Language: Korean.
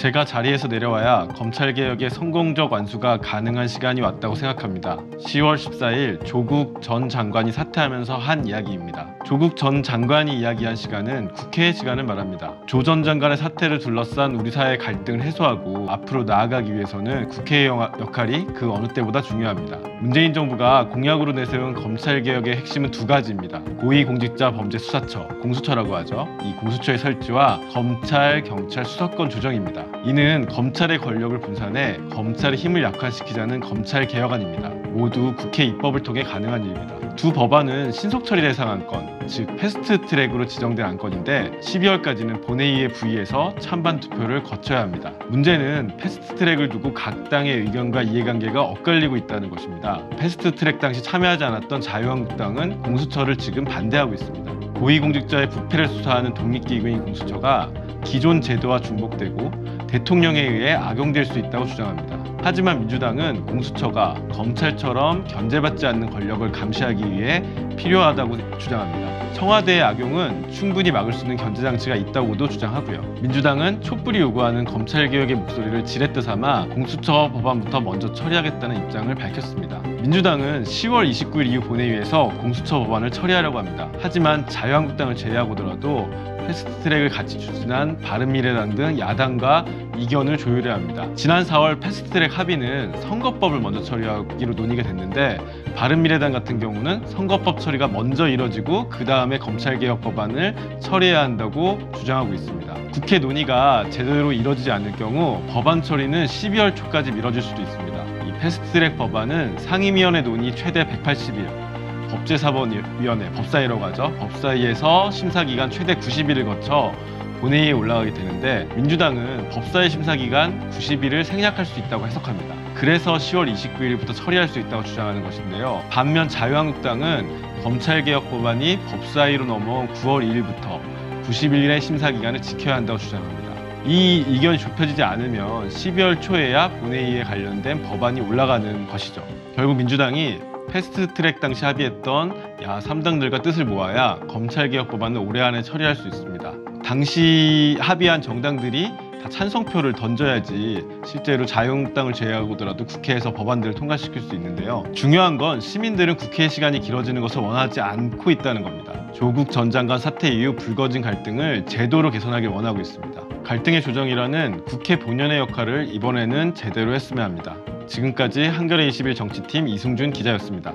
제가 자리에서 내려와야 검찰개혁의 성공적 완수가 가능한 시간이 왔다고 생각합니다. 10월 14일 조국 전 장관이 사퇴하면서 한 이야기입니다. 조국 전 장관이 이야기한 시간은 국회의 시간을 말합니다. 조 전 장관의 사퇴를 둘러싼 우리 사회의 갈등을 해소하고 앞으로 나아가기 위해서는 국회의 역할이 그 어느 때보다 중요합니다. 문재인 정부가 공약으로 내세운 검찰개혁의 핵심은 두 가지입니다. 고위공직자범죄수사처, 공수처라고 하죠. 이 공수처의 설치와 검찰, 경찰 수사권 조정입니다. 이는 검찰의 권력을 분산해 검찰의 힘을 약화시키자는 검찰개혁안입니다. 모두 국회 입법을 통해 가능한 일입니다. 두 법안은 신속처리 대상 안건, 즉 패스트트랙으로 지정된 안건인데 12월까지는 본회의에 부의해서 찬반 투표를 거쳐야 합니다. 문제는 패스트트랙을 두고 각 당의 의견과 이해관계가 엇갈리고 있다는 것입니다. 패스트트랙 당시 참여하지 않았던 자유한국당은 공수처를 지금 반대하고 있습니다. 고위공직자의 부패를 수사하는 독립기구인 공수처가 기존 제도와 중복되고 대통령에 의해 악용될 수 있다고 주장합니다. 하지만 민주당은 공수처가 검찰처럼 견제받지 않는 권력을 감시하기 위해 필요하다고 주장합니다. 청와대의 악용은 충분히 막을 수 있는 견제장치가 있다고도 주장하고요. 민주당은 촛불이 요구하는 검찰개혁의 목소리를 지렛대 삼아 공수처 법안부터 먼저 처리하겠다는 입장을 밝혔습니다. 민주당은 10월 29일 이후 본회의에서 공수처 법안을 처리하려고 합니다. 하지만 자유한국당을 제외하고더라도 패스트트랙을 같이 추진한 바른미래당 등 야당과 이견을 조율해야 합니다. 지난 4월 패스트트랙 합의는 선거법을 먼저 처리하기로 논의가 됐는데 바른미래당 같은 경우는 선거법 처리가 먼저 이뤄지고 그 다음에 검찰개혁 법안을 처리해야 한다고 주장하고 있습니다. 국회 논의가 제대로 이뤄지지 않을 경우 법안 처리는 12월 초까지 미뤄질 수도 있습니다. 이 패스트트랙 법안은 상임위원회 논의 최대 180일, 법제사법위원회, 법사위라고 하죠. 법사위에서 심사기간 최대 90일을 거쳐 본회의에 올라가게 되는데 민주당은 법사위 심사기간 90일을 생략할 수 있다고 해석합니다. 그래서 10월 29일부터 처리할 수 있다고 주장하는 것인데요. 반면 자유한국당은 검찰개혁 법안이 법사위로 넘어온 9월 2일부터 90일의 심사기간을 지켜야 한다고 주장합니다. 이 의견이 좁혀지지 않으면 12월 초에야 본회의에 관련된 법안이 올라가는 것이죠. 결국 민주당이 패스트트랙 당시 합의했던 야 3당들과 뜻을 모아야 검찰개혁 법안을 올해 안에 처리할 수 있습니다. 당시 합의한 정당들이 다 찬성표를 던져야지 실제로 자유한국당을 제외하고더라도 국회에서 법안들을 통과시킬 수 있는데요. 중요한 건 시민들은 국회 시간이 길어지는 것을 원하지 않고 있다는 겁니다. 조국 전 장관 사퇴 이후 불거진 갈등을 제도로 개선하길 원하고 있습니다. 갈등의 조정이라는 국회 본연의 역할을 이번에는 제대로 했으면 합니다. 지금까지 한겨레 21 정치팀 이승준 기자였습니다.